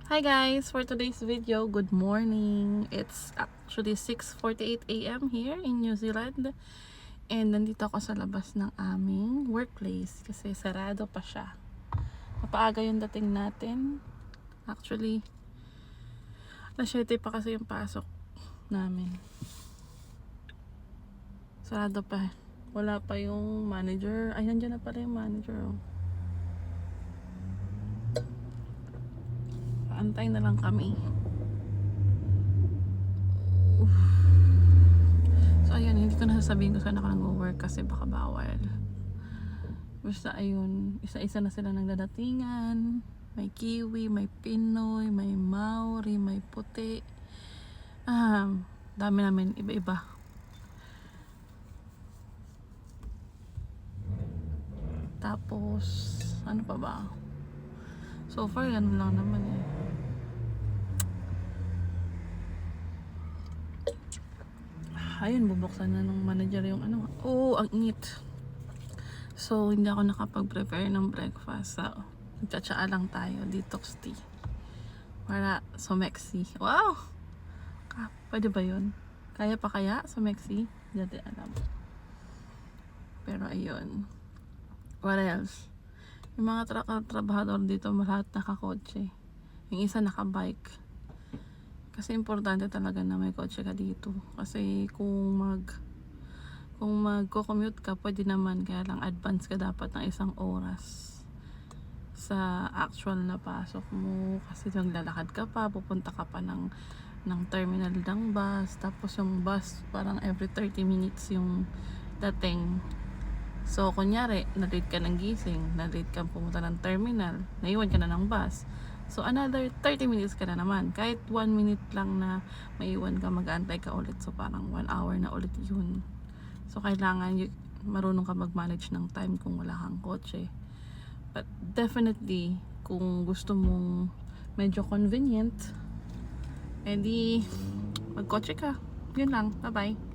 Hi guys! For today's video, good morning! It's actually 6:48 a.m. here in New Zealand. And nandito ako sa labas ng aming workplace kasi sarado pa siya. Napaaga yung dating natin. Actually, alas 7 pa kasi yung pasok namin. Sarado pa. Wala pa yung manager. Ay, nandiyan na pala yung manager. Oh. Antay na lang kami. So ayun, hindi ko nasasabihin kung saan ako nag-work kasi baka bawal. Basta ayun, isa-isa na sila ng dadatingan. May Kiwi, may Pinoy, may Maori, may puti. Dami namin, iba-iba. Tapos, ano pa ba? So far, ganun lang naman eh. Ayun, bubuksan na ng manager yung ano. Oo, ang init. So, hindi ako nakapag-prepare ng breakfast. So, nagtsatsaa lang tayo. Detox tea. Para sumexy. Wow! Pwede ba yun? Kaya pa kaya sumexy? Hindi natin alam. Pero ayun. What else? Yung mga trabahador dito, lahat nakakotse. Yung isa nakabike. Kasi importante talaga na may kotse ka dito. Kasi kung magko-commute ka, pwede naman. Kaya lang advance ka dapat ng 1 oras sa actual na pasok mo. Kasi maglalakad ka pa, pupunta ka pa ng terminal ng bus. Tapos yung bus, parang every 30 minutes yung dating. So, kunyari, na-late ka ng gising, na-late ka pumunta ng terminal, naiwan ka na ng bus. So, another 30 minutes ka na naman. Kahit 1 minute lang na maiwan ka, mag-aantay ka ulit. So, parang 1 hour na ulit yun. So, kailangan marunong ka mag-manage ng time kung wala kang kotse. But, definitely, kung gusto mong medyo convenient, edi, mag-kotse ka. Yun lang. Bye-bye.